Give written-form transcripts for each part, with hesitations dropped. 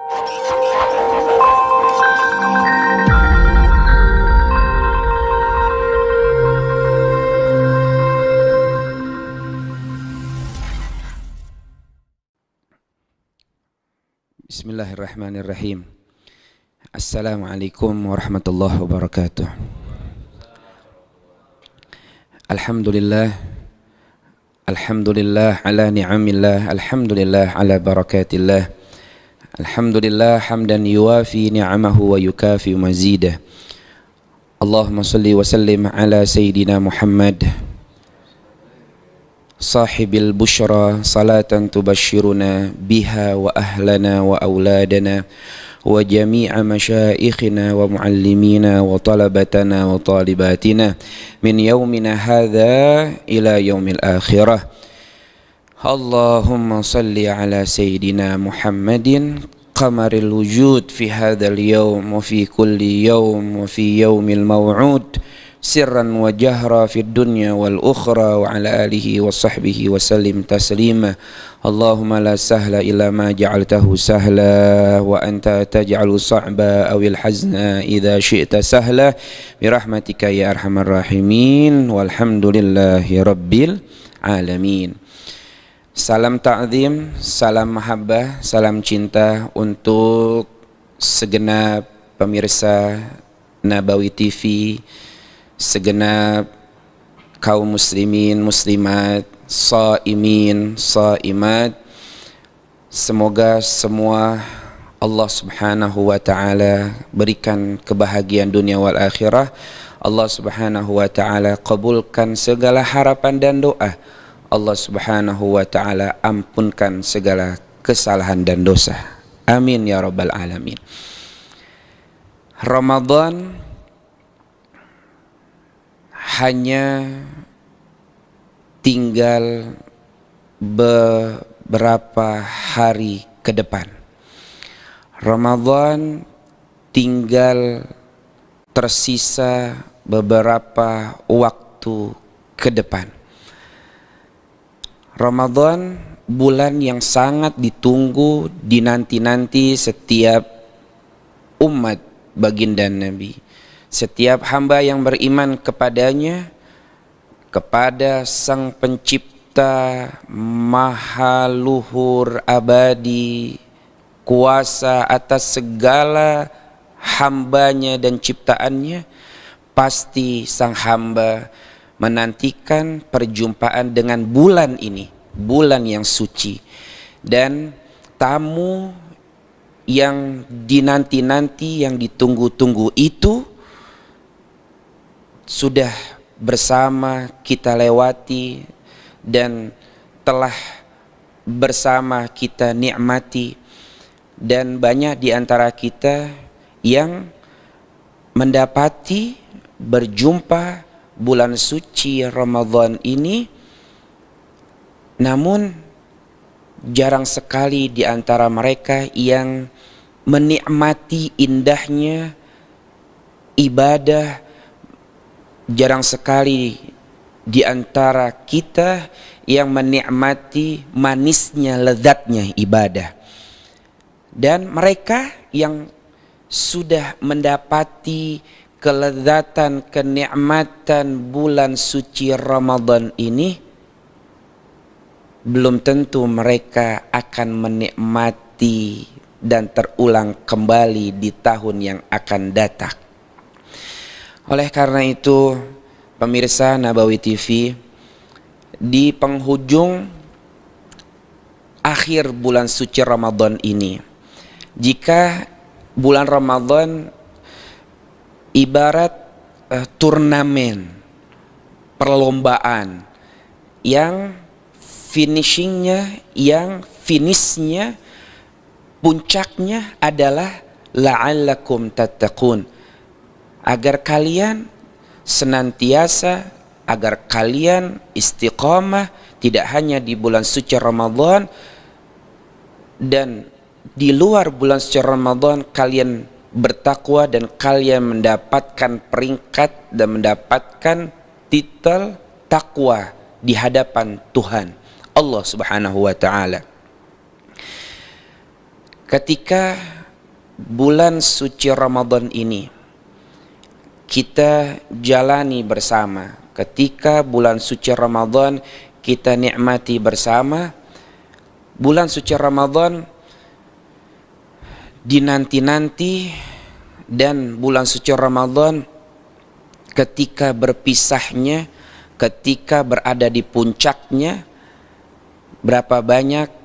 Bismillahirrahmanirrahim. Assalamualaikum warahmatullahi wabarakatuh. Alhamdulillah, alhamdulillah ala ni'amillah, alhamdulillah ala barakatillah. Alhamdulillah hamdan yuwafi ni'amahu wa yukafi mazidah. Allahumma salli wa sallim ala sayyidina Muhammad sahibil bushra salatan tubashiruna biha wa ahlana wa auladana wa jami'a masyaikhina wa muallimina wa talabatana wa talibatina min yaumina hadha ila yaumil akhirah. Allahumma salli ala sayyidina Muhammadin qamaril wujud fi hadzal yawm wa fi kulli yawm wa fi yaumil maw'ud sirran wa jahra fid dunya wal ukhra wa ala alihi wa sahbihi wa sallim taslima. Allahumma la sahla illa ma ja'altahu sahla wa anta taj'alu sa'ba awil hazna idza syi'ta sahla bi rahmatika ya arhamar rahimin walhamdulillahi rabbil alamin. Salam ta'zim, salam mahabbah, salam cinta untuk segenap pemirsa Nabawi TV, segenap kaum muslimin, muslimat, shaimin, shaimat. Semoga semua Allah Subhanahu wa taala berikan kebahagiaan dunia wal akhirah. Allah Subhanahu wa taala kabulkan segala harapan dan doa. Allah Subhanahu wa taala ampunkan segala kesalahan dan dosa. Amin ya rabbal alamin. Ramadan hanya tinggal beberapa hari ke depan. Ramadan tinggal tersisa beberapa waktu ke depan. Ramadan bulan yang sangat ditunggu, dinanti-nanti setiap umat baginda Nabi. Setiap hamba yang beriman kepadanya, kepada Sang Pencipta Maha Luhur Abadi, kuasa atas segala hambanya dan ciptaannya, pasti sang hamba menantikan perjumpaan dengan bulan ini, bulan yang suci. Dan tamu yang dinanti-nanti, yang ditunggu-tunggu itu sudah bersama kita lewati dan telah bersama kita nikmati. Dan banyak di antara kita yang mendapati berjumpa bulan suci Ramadan ini, namun jarang sekali di antara mereka yang menikmati indahnya ibadah. Jarang sekali di antara kita yang menikmati manisnya, lezatnya ibadah. Dan mereka yang sudah mendapati kelezatan, kenikmatan bulan suci Ramadan ini, belum tentu mereka akan menikmati dan terulang kembali di tahun yang akan datang. Oleh karena itu, pemirsa Nabawi TV, di penghujung akhir bulan suci Ramadan ini, jika bulan Ramadan ibarat turnamen, perlombaan yang finishnya, puncaknya adalah la'allakum tattaqun, agar kalian senantiasa, agar kalian istiqamah tidak hanya di bulan suci Ramadan, dan di luar bulan suci Ramadan kalian bertakwa dan kalian mendapatkan peringkat dan mendapatkan titel takwa di hadapan Tuhan Allah Subhanahu wa taala. ketika bulan suci Ramadan ini kita jalani bersama, ketika bulan suci Ramadan kita nikmati bersama, bulan suci Ramadan dinanti-nanti, dan bulan suci Ramadan ketika berpisahnya, ketika berada di puncaknya, berapa banyak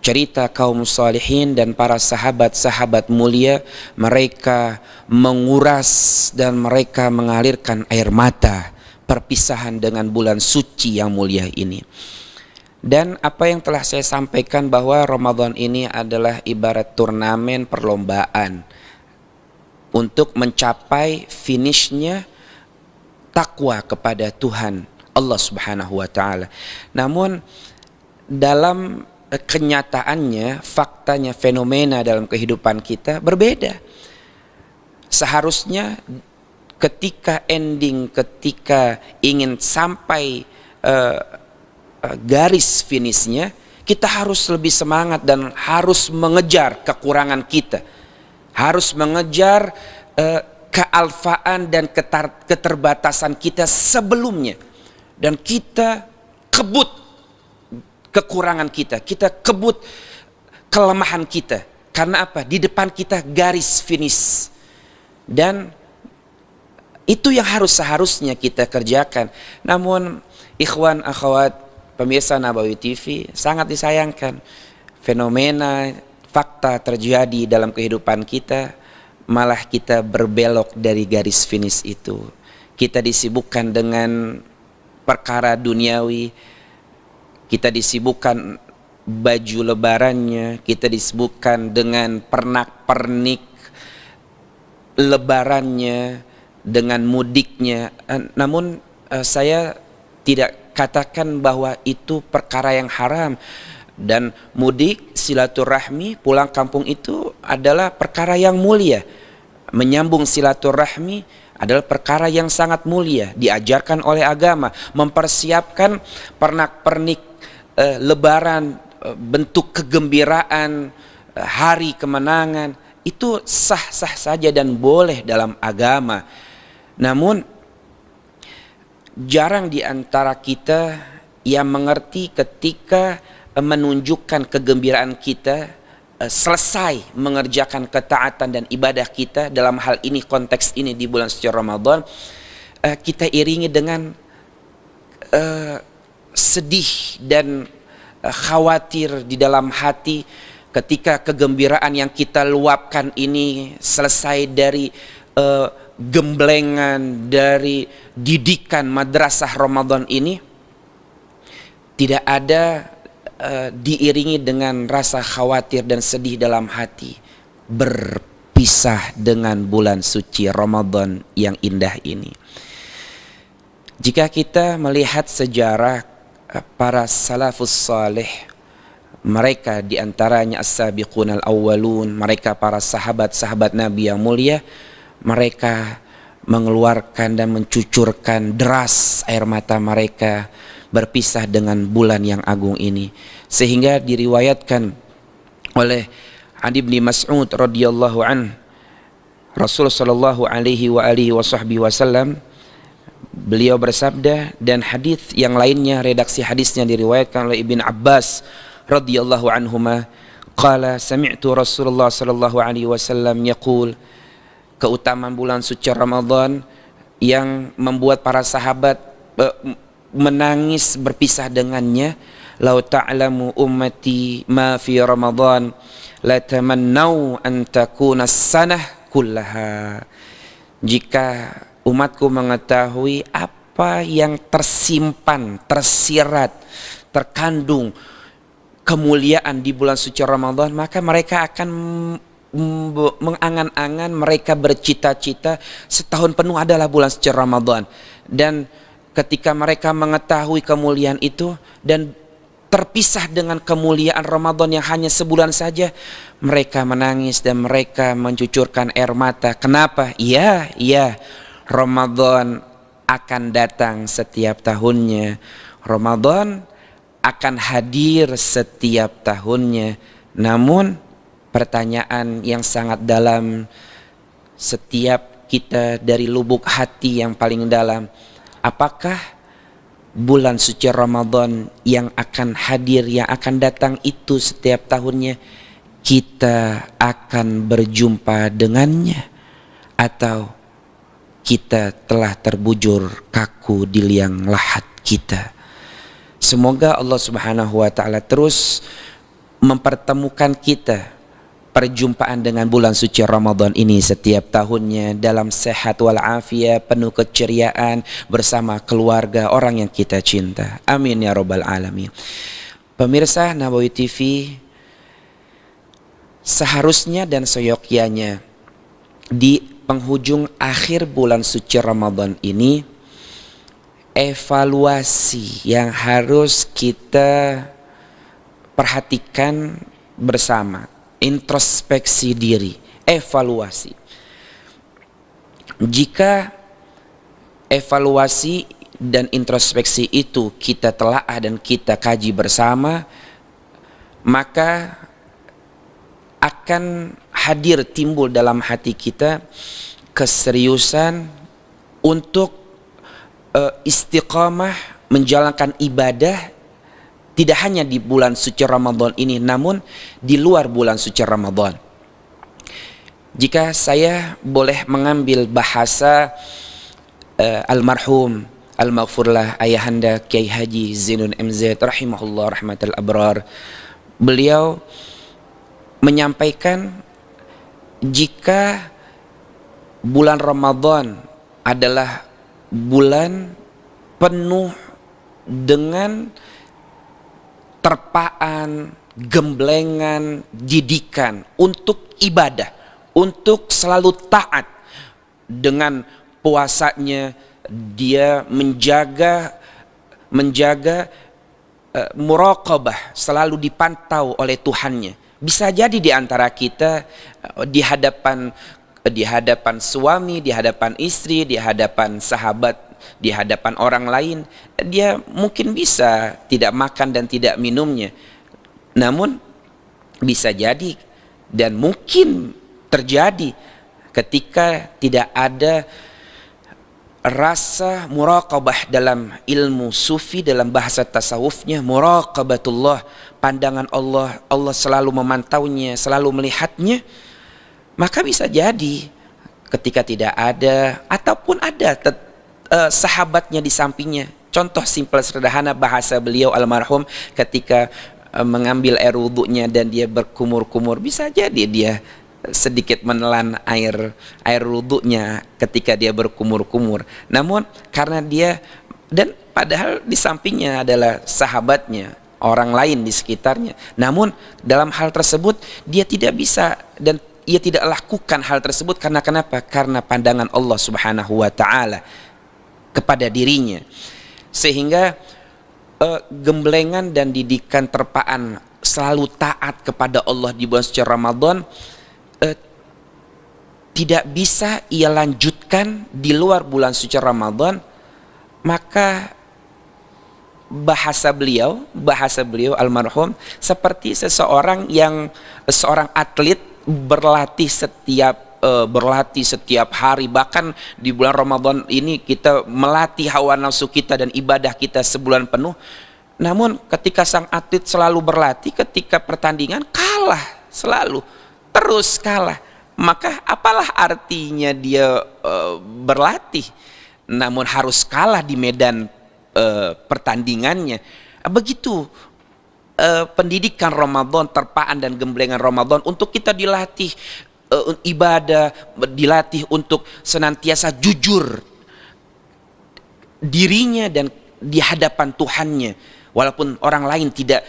cerita kaum salihin dan para sahabat-sahabat mulia, mereka menguras dan mereka mengalirkan air mata perpisahan dengan bulan suci yang mulia ini. Dan apa yang telah saya sampaikan bahwa Ramadan ini adalah ibarat turnamen perlombaan untuk mencapai finishnya takwa kepada Tuhan Allah Subhanahu wa taala. Namun dalam kenyataannya, faktanya, fenomena dalam kehidupan kita berbeda. Seharusnya ketika ending, ketika ingin sampai garis finishnya, kita harus lebih semangat dan harus mengejar kekurangan kita, harus mengejar kealfaan dan keterbatasan kita sebelumnya, dan kita kebut kekurangan kita, kita kebut kelemahan kita. Karena apa? Di depan kita garis finish, dan itu yang seharusnya kita kerjakan. Namun ikhwan akhwat pemirsa Nabawi TV, sangat disayangkan fenomena fakta terjadi dalam kehidupan kita, malah kita berbelok dari garis finish itu. Kita disibukkan dengan perkara duniawi, kita disibukkan baju lebarannya, kita disibukkan dengan pernak-pernik lebarannya, dengan mudiknya. Namun saya tidak katakan bahwa itu perkara yang haram, dan mudik, silaturahmi, pulang kampung itu adalah perkara yang mulia. Menyambung silaturahmi adalah perkara yang sangat mulia, diajarkan oleh agama. Mempersiapkan pernak-pernik lebaran, bentuk kegembiraan, hari kemenangan, itu sah-sah saja dan boleh dalam agama. Namun jarang di antara kita yang mengerti ketika menunjukkan kegembiraan kita selesai mengerjakan ketaatan dan ibadah kita. Dalam hal ini, konteks ini di bulan suci Ramadan, kita iringi dengan sedih dan khawatir di dalam hati ketika kegembiraan yang kita luapkan ini selesai dari gemblengan, dari didikan madrasah Ramadan ini, tidak ada diiringi dengan rasa khawatir dan sedih dalam hati, berpisah dengan bulan suci Ramadan yang indah ini. Jika kita melihat sejarah para salafus salih, mereka diantaranya as-sabiqun al-awwalun, mereka para sahabat-sahabat Nabi yang mulia, mereka mengeluarkan dan mencucurkan deras air mata mereka berpisah dengan bulan yang agung ini. Sehingga diriwayatkan oleh Adi bin Mas'ud radhiyallahu an, Rasul sallallahu alaihi wasallam, beliau bersabda, dan hadis yang lainnya, redaksi hadisnya diriwayatkan oleh Ibn Abbas radhiyallahu anhuma, qala sami'tu Rasulullah sallallahu alaihi wasallam yaqul, keutamaan bulan suci Ramadan yang membuat para sahabat menangis berpisah dengannya. Lau ta'lamu ummati ma fi Ramadan la tamannau an takuna sanah kullaha. Jika umatku mengetahui apa yang tersimpan, tersirat, terkandung kemuliaan di bulan suci Ramadan, maka mereka akan mengangan-angan, mereka bercita-cita setahun penuh adalah bulan suci Ramadan. Dan ketika mereka mengetahui kemuliaan itu dan terpisah dengan kemuliaan Ramadan yang hanya sebulan saja, mereka menangis dan mereka mencucurkan air mata. Kenapa? Ya, Ramadan akan datang setiap tahunnya, Ramadan akan hadir setiap tahunnya. Namun pertanyaan yang sangat dalam setiap kita dari lubuk hati yang paling dalam. Apakah bulan suci Ramadan yang akan hadir, yang akan datang itu setiap tahunnya kita akan berjumpa dengannya, atau kita telah terbujur kaku di liang lahat kita? Semoga Allah Subhanahu wa taala terus mempertemukan kita, perjumpaan dengan bulan suci Ramadan ini setiap tahunnya dalam sehat walafiat, penuh keceriaan bersama keluarga orang yang kita cinta. Amin ya rabbal alamin. Pemirsa Nabawi TV, seharusnya dan seyogyanya di penghujung akhir bulan suci Ramadan ini, evaluasi yang harus kita perhatikan bersama, introspeksi diri, evaluasi. Jika evaluasi dan introspeksi itu kita telaah dan kita kaji bersama, maka akan hadir, timbul dalam hati kita keseriusan untuk istiqamah menjalankan ibadah, tidak hanya di bulan suci Ramadan ini, namun di luar bulan suci Ramadan. Jika saya boleh mengambil bahasa almarhum al-maghfurlah ayahanda Kiai Haji Zainun MZ rahimahullah rahmatul abrar, beliau menyampaikan, jika bulan Ramadan adalah bulan penuh dengan terpaan, gemblengan, didikan untuk ibadah, untuk selalu taat. Dengan puasanya dia menjaga muraqabah, selalu dipantau oleh Tuhannya. Bisa jadi di antara kita di hadapan suami, di hadapan istri, di hadapan sahabat, di hadapan orang lain, dia mungkin bisa tidak makan dan tidak minumnya. Namun bisa jadi dan mungkin terjadi ketika tidak ada rasa muraqabah dalam ilmu sufi, dalam bahasa tasawufnya muraqabatullah, pandangan Allah, Allah selalu memantaunya, selalu melihatnya. Maka bisa jadi ketika tidak ada ataupun ada sahabatnya di sampingnya. Contoh simpel sederhana bahasa beliau almarhum ketika mengambil air wudunya dan dia berkumur-kumur, bisa jadi dia sedikit menelan air wudunya ketika dia berkumur-kumur. Namun karena dia, dan padahal di sampingnya adalah sahabatnya, orang lain di sekitarnya, namun dalam hal tersebut dia tidak bisa dan ia tidak lakukan hal tersebut. Karena kenapa? Karena pandangan Allah Subhanahu wa taala kepada dirinya. Sehingga gemblengan dan didikan terpaan selalu taat kepada Allah di bulan suci Ramadan tidak bisa ia lanjutkan di luar bulan suci Ramadan. Maka bahasa beliau almarhum seperti seorang atlet berlatih setiap hari. Bahkan di bulan Ramadan ini kita melatih hawa nafsu kita dan ibadah kita sebulan penuh. Namun ketika sang atlet selalu berlatih, ketika pertandingan kalah, selalu terus kalah, maka apalah artinya dia berlatih namun harus kalah di medan pertandingannya. Begitu pendidikan Ramadan, terpaan dan gemblengan Ramadan, untuk kita dilatih ibadah, dilatih untuk senantiasa jujur dirinya dan di hadapan Tuhannya, walaupun orang lain tidak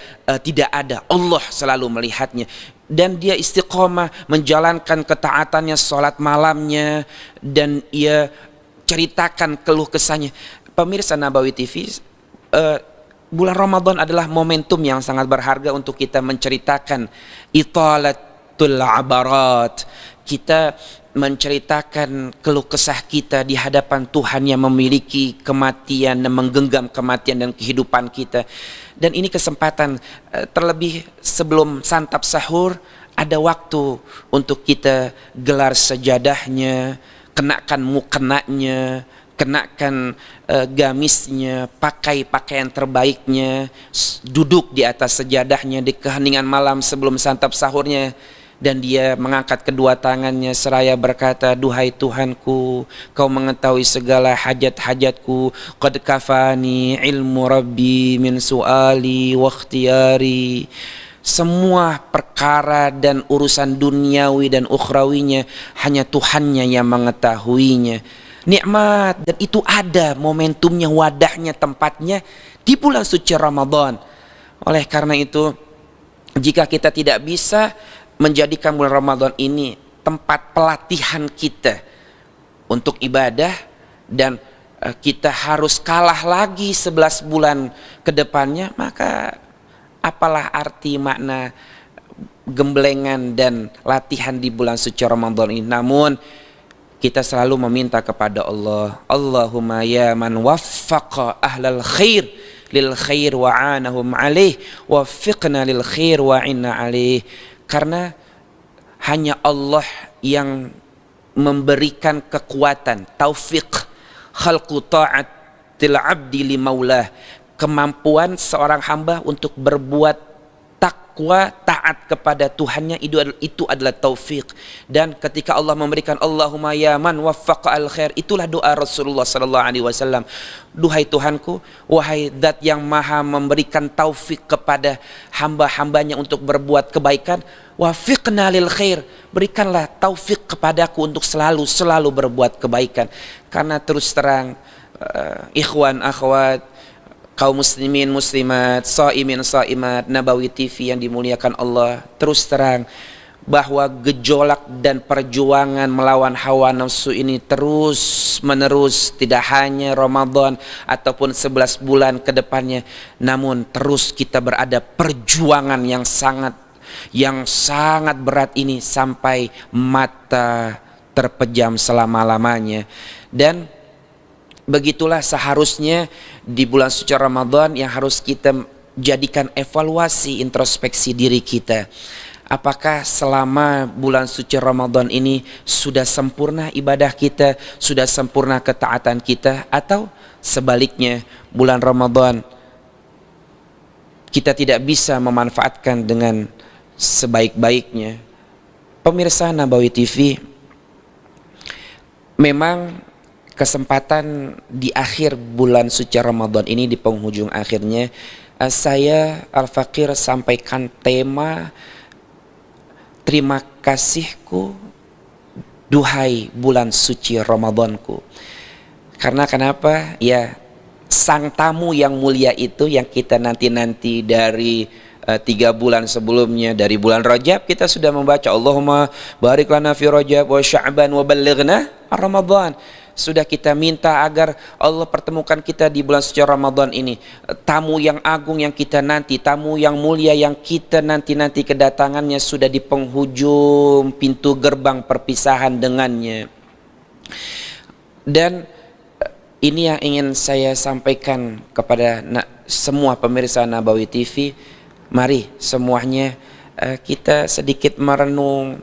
ada, Allah selalu melihatnya. Dan dia istiqomah menjalankan ketaatannya, sholat malamnya, dan ia ceritakan keluh kesahnya. Pemirsa Nabawi TV, bulan Ramadan adalah momentum yang sangat berharga untuk kita menceritakan italatul abarat, kita menceritakan keluh kesah kita di hadapan Tuhan yang memiliki kematian dan menggenggam kematian dan kehidupan kita. Dan ini kesempatan, terlebih sebelum santap sahur, ada waktu untuk kita gelar sajadahnya, kenakan mukenanya, kenakan gamisnya, pakai pakaian terbaiknya, duduk di atas sajadahnya di keheningan malam sebelum santap sahurnya, dan dia mengangkat kedua tangannya seraya berkata, duhai Tuhanku, kau mengetahui segala hajat-hajatku, qad kafani ilmu rabbi min su'ali wa ikhtiyari. Semua perkara dan urusan duniawi dan ukhrawinya hanya Tuhannya yang mengetahuinya. Nikmat, dan itu ada momentumnya, wadahnya, tempatnya di bulan suci Ramadan. Oleh karena itu, jika kita tidak bisa menjadikan bulan Ramadan ini tempat pelatihan kita untuk ibadah, dan kita harus kalah lagi 11 bulan ke depannya, maka apalah arti makna gemblengan dan latihan di bulan suci Ramadan ini. Namun kita selalu meminta kepada Allah, Allahumma ya man waffaqa ahlal khair lil khair wa anahum alaih waffiqna lil khair wa inna alaih. Karena hanya Allah yang memberikan kekuatan, taufik, khalqu ta'atil abdi li maulah, kemampuan seorang hamba untuk berbuat takwa, taat kepada Tuhannya, itu adalah taufik. Dan ketika Allah memberikan Allahumma ya man waffaqa al khair, itulah doa Rasulullah sallallahu alaihi wasallam, duhai Tuhanku, wahai zat yang maha memberikan taufik kepada hamba-hambanya untuk berbuat kebaikan, wafiqna lil khair, berikanlah taufik kepadaku untuk selalu berbuat kebaikan. Karena terus terang, ikhwan akhwat, kaum muslimin muslimat, shaimin shaimat, Nabawi TV yang dimuliakan Allah, terus terang bahwa gejolak dan perjuangan melawan hawa nafsu ini terus menerus, tidak hanya Ramadan ataupun 11 bulan ke depannya, namun terus kita berada perjuangan yang sangat berat ini sampai mata terpejam selama-lamanya. Dan begitulah seharusnya di bulan suci Ramadan yang harus kita jadikan evaluasi introspeksi diri kita. Apakah selama bulan suci Ramadan ini sudah sempurna ibadah kita, sudah sempurna ketaatan kita, atau sebaliknya bulan Ramadan kita tidak bisa memanfaatkan dengan sebaik-baiknya. Pemirsa Nabawi TV, memang kesempatan di akhir bulan suci Ramadan ini, di penghujung akhirnya, saya Al-Fakir sampaikan tema terima kasihku duhai bulan suci Ramadanku. Karena kenapa? Ya, sang tamu yang mulia itu yang kita nanti-nanti dari 3 bulan sebelumnya, dari bulan Rajab kita sudah membaca Allahumma barik lana fi Rajab wa Sya'ban wa ballighna Ramadan. Sudah kita minta agar Allah pertemukan kita di bulan suci Ramadan ini. Tamu yang agung yang kita nanti, tamu yang mulia yang kita nanti-nanti kedatangannya sudah di penghujung pintu gerbang perpisahan dengannya. Dan ini yang ingin saya sampaikan kepada semua pemirsa Nabawi TV. Mari semuanya kita sedikit merenung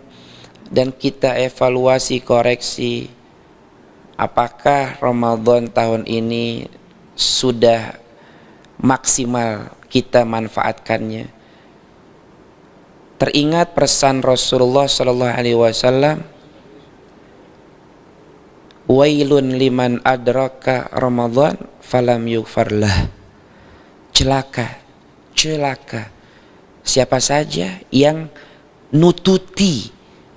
dan kita evaluasi, koreksi. Apakah Ramadan tahun ini sudah maksimal kita manfaatkannya? Teringat pesan Rasulullah sallallahu alaihi wasallam, wailun liman adraka Ramadan falam yughfarlah. Celaka siapa saja yang nututi,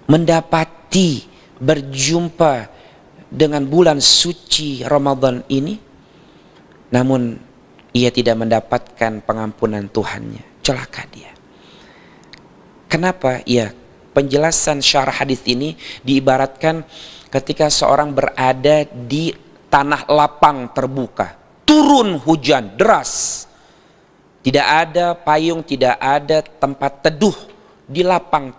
mendapati, berjumpa dengan bulan suci Ramadan ini, namun ia tidak mendapatkan pengampunan Tuhannya. Celaka dia. Kenapa? Ya, penjelasan syarah hadis ini diibaratkan ketika seorang berada di tanah lapang terbuka, turun hujan deras, tidak ada payung, tidak ada tempat teduh, di lapang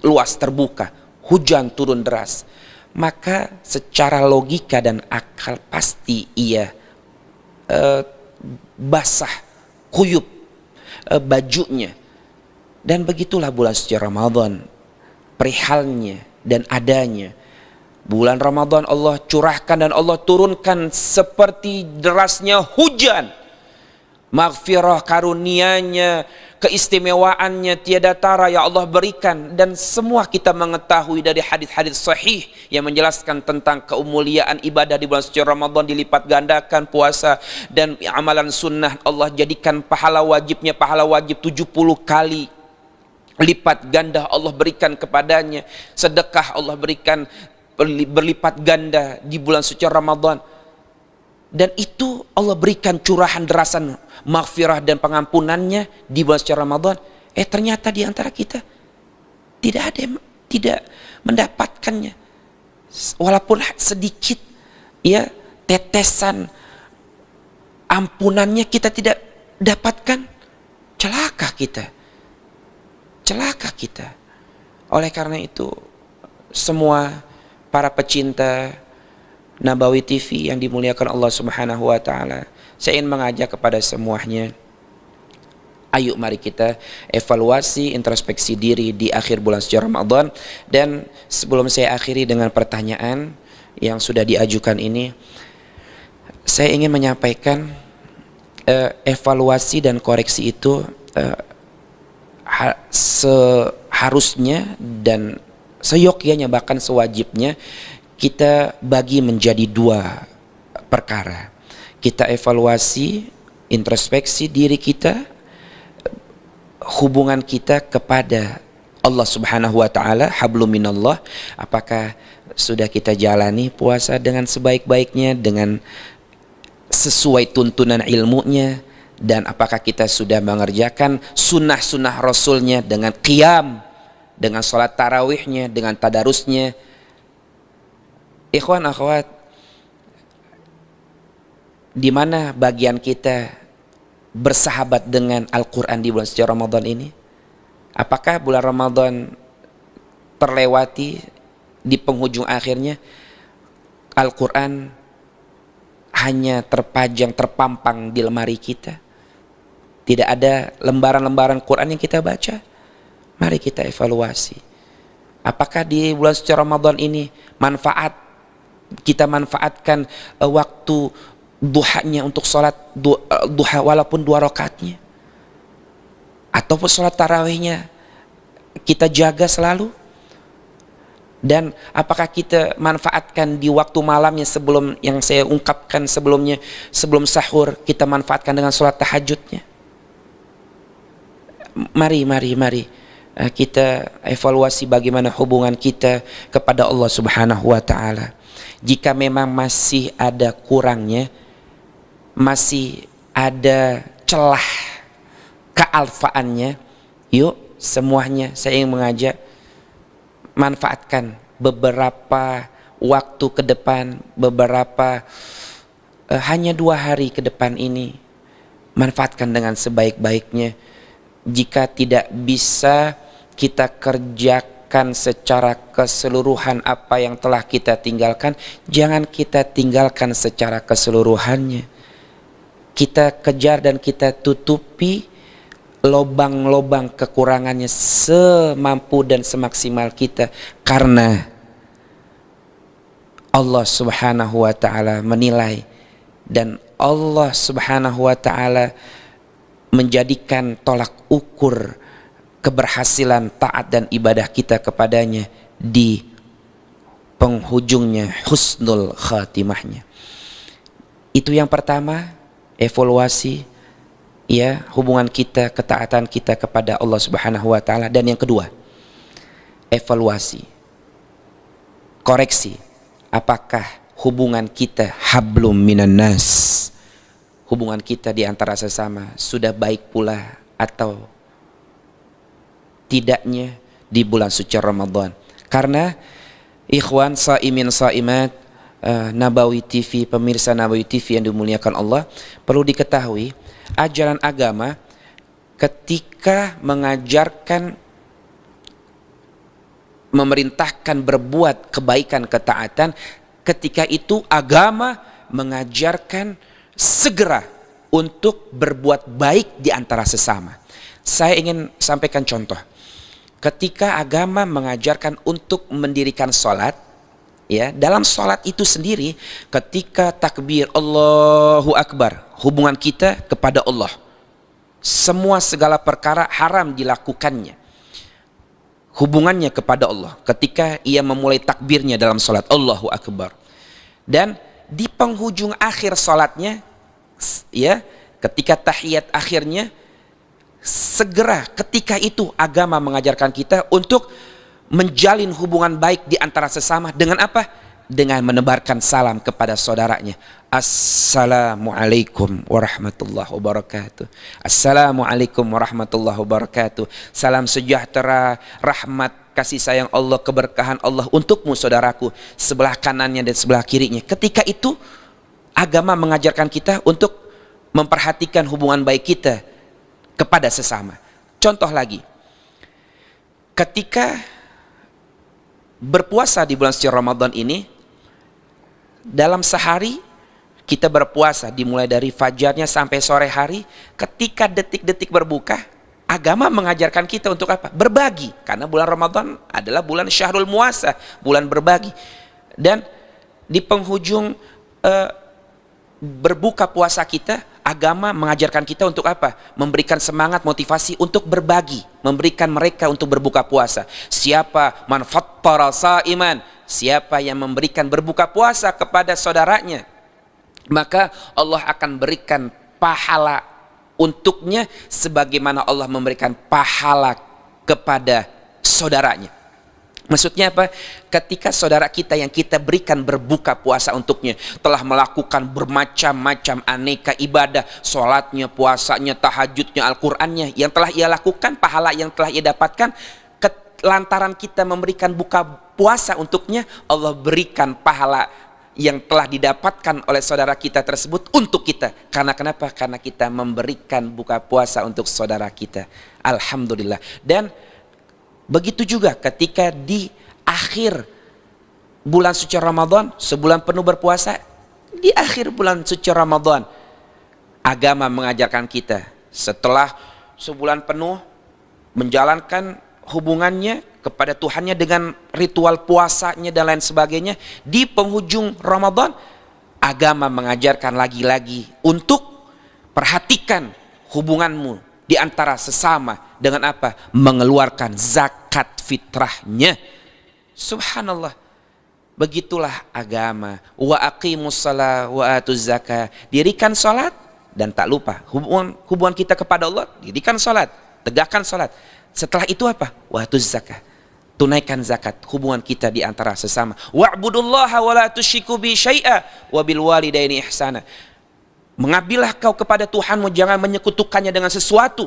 luas terbuka, hujan turun deras. Maka secara logika dan akal pasti ia basah, kuyup bajunya, Dan begitulah bulan suci Ramadan, perihalnya dan adanya. Bulan Ramadan Allah curahkan dan Allah turunkan seperti derasnya hujan. Maghfirah, karunia-Nya, keistimewaannya tiada tara ya Allah berikan. Dan semua kita mengetahui dari hadis-hadis sahih yang menjelaskan tentang kemuliaan ibadah di bulan suci Ramadan, dilipat gandakan puasa dan amalan sunnah Allah jadikan pahala wajib 70 kali lipat ganda Allah berikan kepadanya. Sedekah Allah berikan berlipat ganda di bulan suci Ramadan. Dan itu Allah berikan curahan derasan maghfirah dan pengampunannya di bulan suci Ramadan. Ternyata di antara kita tidak ada yang tidak mendapatkannya, walaupun sedikit ya, tetesan ampunannya kita tidak dapatkan. Celaka kita. Oleh karena itu, semua para pecinta Nabawi TV yang dimuliakan Allah Subhanahu wa taala, saya ingin mengajak kepada semuanya, ayo mari kita evaluasi, introspeksi diri di akhir bulan suci Ramadan. Dan sebelum saya akhiri dengan pertanyaan yang sudah diajukan ini, saya ingin menyampaikan evaluasi dan koreksi itu seharusnya dan seyogyanya, bahkan sewajibnya kita bagi menjadi dua perkara. Kita evaluasi, introspeksi diri kita, hubungan kita kepada Allah Subhanahu wa taala, hablum minallah. Apakah sudah kita jalani puasa dengan sebaik-baiknya, dengan sesuai tuntunan ilmunya, dan apakah kita sudah mengerjakan sunnah-sunnah Rasulnya dengan qiyam, dengan sholat tarawihnya, dengan tadarusnya. Ikhwan akhwat, di mana bagian kita bersahabat dengan Al-Quran di bulan suci Ramadan ini? Apakah bulan Ramadan terlewati di penghujung akhirnya Al-Quran hanya terpajang, terpampang di lemari kita? Tidak ada lembaran-lembaran Quran yang kita baca? Mari kita evaluasi. Apakah di bulan suci Ramadan ini kita manfaatkan waktu duhanya untuk sholat duha walaupun 2 rakaatnya, ataupun sholat tarawihnya kita jaga selalu? Dan apakah kita manfaatkan di waktu malamnya, sebelum yang saya ungkapkan sebelumnya, sebelum sahur kita manfaatkan dengan sholat tahajudnya? Mari kita evaluasi bagaimana hubungan kita kepada Allah Subhanahu wa taala. Jika memang masih ada kurangnya, masih ada celah kealfaannya, yuk semuanya saya ingin mengajak, manfaatkan beberapa waktu ke depan, hanya 2 hari ke depan ini, manfaatkan dengan sebaik-baiknya. Jika tidak bisa kita kerjakan secara keseluruhan apa yang telah kita tinggalkan, jangan kita tinggalkan secara keseluruhannya. Kita kejar dan kita tutupi lobang-lobang kekurangannya semampu dan semaksimal kita, karena Allah Subhanahu wa taala menilai, dan Allah Subhanahu wa taala menjadikan tolak ukur keberhasilan taat dan ibadah kita kepadanya di penghujungnya, husnul khatimahnya. Itu yang pertama, evaluasi ya hubungan kita, ketaatan kita kepada Allah Subhanahu wa taala. Dan yang kedua, evaluasi, koreksi, apakah hubungan kita hablum minan nas, hubungan kita di antara sesama sudah baik pula atau tidaknya di bulan suci Ramadan. Karena ikhwan saimin saimat, Nabawi TV, pemirsa Nabawi TV yang dimuliakan Allah, perlu diketahui ajaran agama ketika mengajarkan, memerintahkan berbuat kebaikan, ketaatan, ketika itu agama mengajarkan segera untuk berbuat baik di antara sesama. Saya ingin sampaikan contoh. Ketika agama mengajarkan untuk mendirikan sholat, ya, dalam sholat itu sendiri, ketika takbir Allahu Akbar, hubungan kita kepada Allah, semua segala perkara haram dilakukannya, hubungannya kepada Allah ketika ia memulai takbirnya dalam sholat Allahu Akbar. Dan di penghujung akhir sholatnya, ya, ketika tahiyat akhirnya, segera ketika itu agama mengajarkan kita untuk menjalin hubungan baik di antara sesama dengan apa? Dengan menebarkan salam kepada saudaranya. Assalamualaikum warahmatullahi wabarakatuh. Assalamualaikum warahmatullahi wabarakatuh. Salam sejahtera, rahmat, kasih sayang Allah, keberkahan Allah untukmu saudaraku, sebelah kanannya dan sebelah kirinya. Ketika itu agama mengajarkan kita untuk memperhatikan hubungan baik kita kepada sesama. Contoh lagi, ketika berpuasa di bulan suci Ramadan ini, dalam sehari kita berpuasa dimulai dari fajarnya sampai sore hari. Ketika detik-detik berbuka, agama mengajarkan kita untuk apa? Berbagi, karena bulan Ramadan adalah bulan syahrul muasa, bulan berbagi. Dan di penghujung berbuka puasa kita, agama mengajarkan kita untuk apa? Memberikan semangat, motivasi untuk berbagi, memberikan mereka untuk berbuka puasa. Siapa man fattara saiman, siapa yang memberikan berbuka puasa kepada saudaranya, maka Allah akan berikan pahala untuknya sebagaimana Allah memberikan pahala kepada saudaranya. Maksudnya apa? Ketika saudara kita yang kita berikan berbuka puasa untuknya telah melakukan bermacam-macam aneka ibadah, sholatnya, puasanya, tahajudnya, Al-Qur'annya, yang telah ia lakukan, pahala yang telah ia dapatkan, lantaran kita memberikan buka puasa untuknya, Allah berikan pahala yang telah didapatkan oleh saudara kita tersebut untuk kita. Karena kenapa? Karena kita memberikan buka puasa untuk saudara kita. Alhamdulillah. Dan begitu juga ketika di akhir bulan suci Ramadan, sebulan penuh berpuasa, di akhir bulan suci Ramadan, agama mengajarkan kita setelah sebulan penuh menjalankan hubungannya kepada Tuhannya dengan ritual puasanya dan lain sebagainya, di penghujung Ramadan agama mengajarkan lagi-lagi untuk perhatikan hubunganmu di antara sesama dengan apa? Mengeluarkan zakat fitrahnya. Subhanallah. Begitulah agama. Wa aqimus shalah wa atuz zakah. Dirikan salat dan tak lupa hubungan kita kepada Allah, dirikan salat, tegakkan salat. Setelah itu apa? Wa atuz zakah. Tunaikan zakat, hubungan kita di antara sesama. Wa'budullaha wa la tusyriku bi syai'a wa bil walidaini ihsana. Mengabdilah kau kepada Tuhanmu, jangan menyekutukannya dengan sesuatu.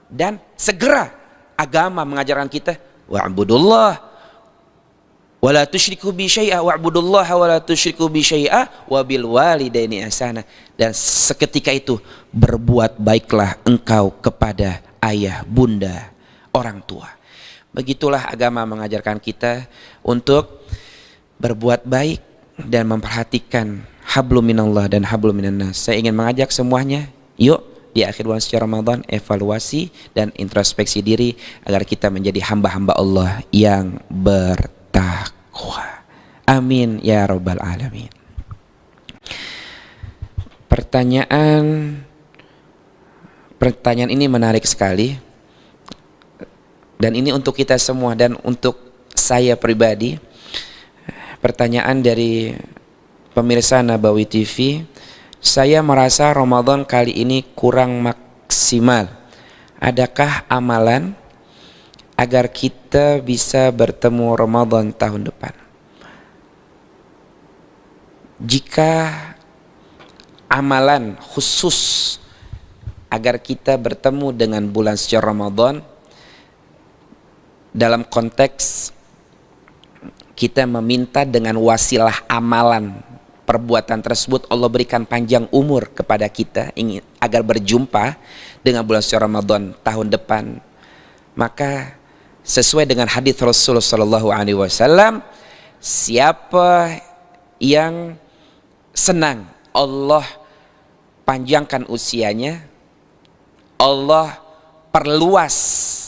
Dan segera agama mengajarkan kita wa'budullah wa la tusyriku bi syai'a wa'budullaha wa la tusyriku bi syai'a wa bil walidaini ihsana. Dan seketika itu berbuat baiklah engkau kepada ayah, bunda, orang tua. Begitulah agama mengajarkan kita untuk berbuat baik dan memperhatikan hablum minallah dan hablum minannas. Saya ingin mengajak semuanya, yuk di akhir bulan suci Ramadan evaluasi dan introspeksi diri agar kita menjadi hamba-hamba Allah yang bertakwa. Amin ya rabbal alamin. Pertanyaan ini menarik sekali. Dan ini untuk kita semua dan untuk saya pribadi. Pertanyaan dari pemirsa Nabawi TV, saya merasa Ramadan kali ini kurang maksimal. Adakah amalan agar kita bisa bertemu Ramadan tahun depan? Jika amalan khusus agar kita bertemu dengan bulan suci Ramadan, dalam konteks kita meminta dengan wasilah amalan perbuatan tersebut Allah berikan panjang umur kepada kita ingin agar berjumpa dengan bulan suci Ramadan tahun depan, maka sesuai dengan hadis Rasulullah SAW, siapa yang senang Allah panjangkan usianya, Allah memperluas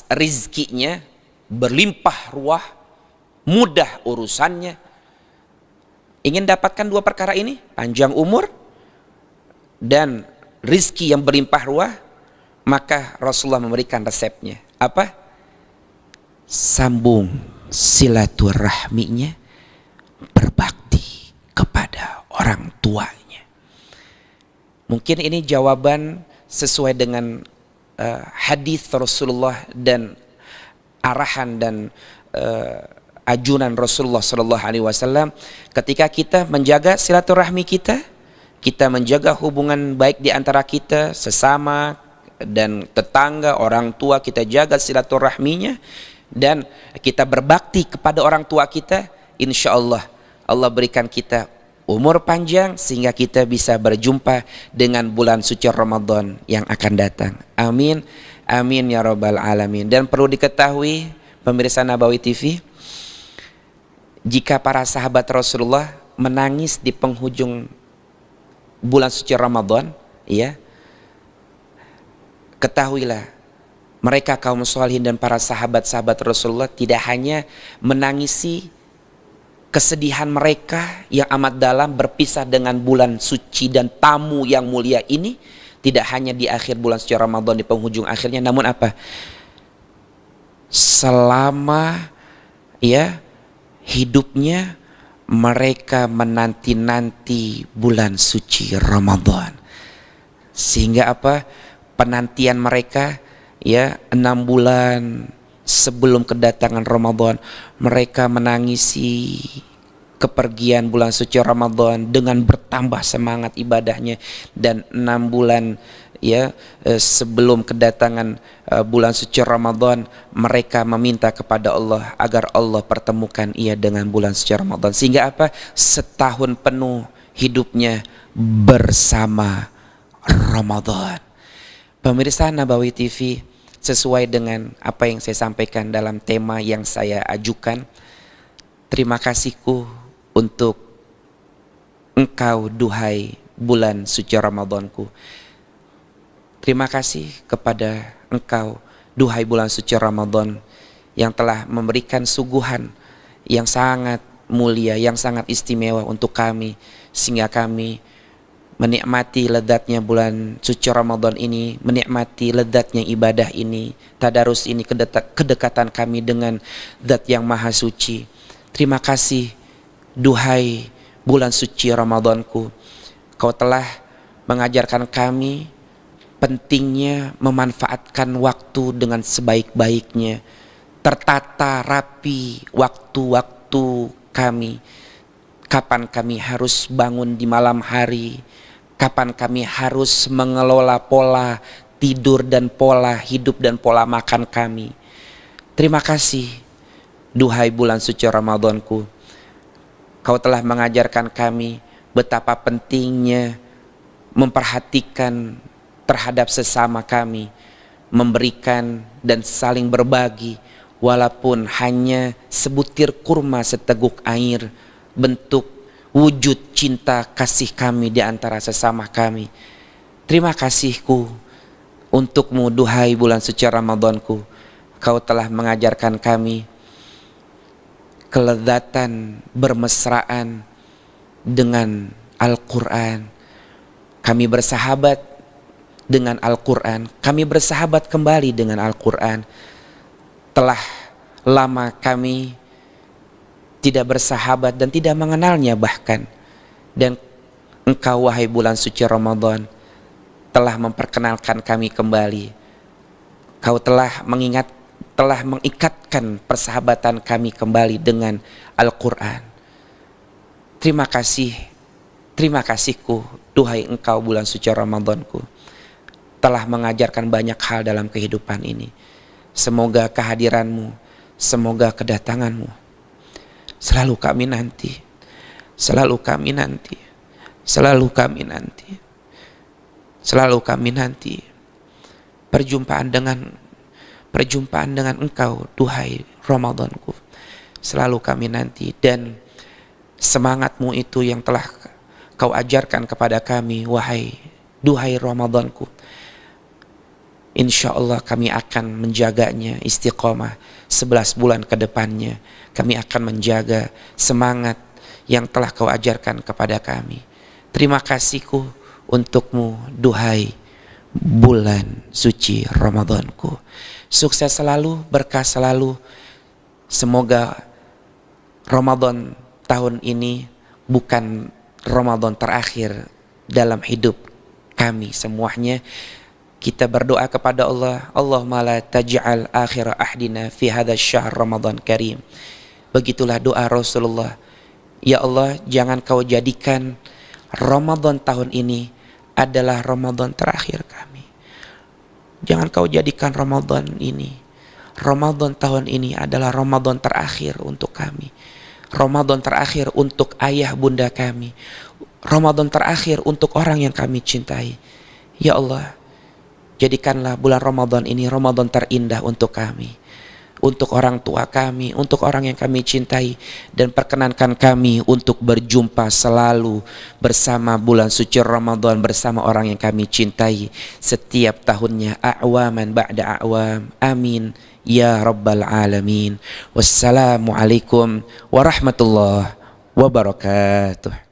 rizkinya, berlimpah ruah, mudah urusannya. Ingin dapatkan dua perkara ini, panjang umur dan rizki yang berlimpah ruah, maka Rasulullah memberikan resepnya. Apa? Sambung silaturahminya, berbakti kepada orang tuanya. Mungkin ini jawaban sesuai dengan hadis Rasulullah dan arahan dan ajunan Rasulullah Sallallahu Alaihi Wasallam. Ketika kita menjaga silaturahmi kita, kita menjaga hubungan baik di antara kita sesama dan tetangga, orang tua, kita jaga silaturahminya dan kita berbakti kepada orang tua kita, insya Allah Allah berikan kita umur panjang sehingga kita bisa berjumpa dengan bulan suci Ramadan yang akan datang. Amin, amin ya rabbal alamin. Dan perlu diketahui pemirsa Nabawi TV, jika para sahabat Rasulullah menangis di penghujung bulan suci Ramadan, ya, ketahuilah mereka kaum sholihin dan para sahabat-sahabat Rasulullah tidak hanya menangisi kesedihan mereka yang amat dalam berpisah dengan bulan suci dan tamu yang mulia ini, tidak hanya di akhir bulan suci Ramadan di penghujung akhirnya, namun apa? Selama ya hidupnya mereka menanti-nanti bulan suci Ramadan. Sehingga apa? Penantian mereka ya 6 bulan sebelum kedatangan Ramadan, mereka menangisi kepergian bulan suci Ramadan dengan bertambah semangat ibadahnya, dan 6 bulan ya sebelum kedatangan bulan suci Ramadan mereka meminta kepada Allah agar Allah pertemukan ia dengan bulan suci Ramadan, sehingga apa? Setahun penuh hidupnya bersama Ramadan. Pemirsa Nabawi TV, sesuai dengan apa yang saya sampaikan dalam tema yang saya ajukan, terima kasihku untuk engkau duhai bulan suci Ramadanku. Terima kasih kepada engkau duhai bulan suci Ramadan yang telah memberikan suguhan yang sangat mulia, yang sangat istimewa untuk kami, sehingga kami menikmati lezatnya bulan suci Ramadan ini, menikmati lezatnya ibadah ini, tadarus ini, kedekatan kami dengan Zat yang Maha Suci. Terima kasih duhai bulan suci Ramadanku, kau telah mengajarkan kami pentingnya memanfaatkan waktu dengan sebaik-baiknya, tertata rapi waktu-waktu kami, kapan kami harus bangun di malam hari, kapan kami harus mengelola pola tidur dan pola hidup dan pola makan kami. Terima kasih duhai bulan suci Ramadanku, kau telah mengajarkan kami betapa pentingnya memperhatikan terhadap sesama kami, memberikan dan saling berbagi walaupun hanya sebutir kurma seteguk air, bentuk wujud cinta kasih kami di antara sesama kami. Terima kasihku untukmu duhai bulan suci Ramadanku, kau telah mengajarkan kami kelezatan bermesraan dengan Al-Quran. Kami bersahabat dengan Al-Quran, kami bersahabat kembali dengan Al-Quran. Telah lama kami tidak bersahabat dan tidak mengenalnya bahkan, dan engkau wahai bulan suci Ramadan telah memperkenalkan kami kembali. Kau telah mengikatkan persahabatan kami kembali dengan Al-Quran. Terima kasihku duhai engkau bulan suci Ramadanku, telah mengajarkan banyak hal dalam kehidupan ini. Semoga kehadiranmu, semoga kedatanganmu selalu kami nanti, selalu kami nanti, selalu kami nanti, selalu kami nanti perjumpaan dengan engkau duhai Ramadanku, selalu kami nanti. Dan semangatmu itu yang telah kau ajarkan kepada kami duhai Ramadanku, Insya Allah kami akan menjaganya istiqomah 11 bulan ke depannya. Kami akan menjaga semangat yang telah kau ajarkan kepada kami. Terima kasihku untukmu, duhai bulan suci Ramadanku. Sukses selalu, berkah selalu. Semoga Ramadan tahun ini bukan Ramadan terakhir dalam hidup kami semuanya. Kita berdoa kepada Allah, Allahumma la taj'al akhir ahdina fi hadzal syahr Ramadan karim. Begitulah doa Rasulullah. Ya Allah, jangan kau jadikan Ramadan tahun ini adalah Ramadan terakhir kami. Jangan kau jadikan Ramadan tahun ini adalah Ramadan terakhir untuk kami. Ramadan terakhir untuk ayah bunda kami. Ramadan terakhir untuk orang yang kami cintai. Ya Allah, jadikanlah bulan Ramadan ini Ramadan terindah untuk kami, untuk orang tua kami, untuk orang yang kami cintai, dan perkenankan kami untuk berjumpa selalu bersama bulan suci Ramadan bersama orang yang kami cintai setiap tahunnya, a'waman ba'da a'wam. Amin ya rabbal alamin. Wassalamualaikum warahmatullahi wabarakatuh.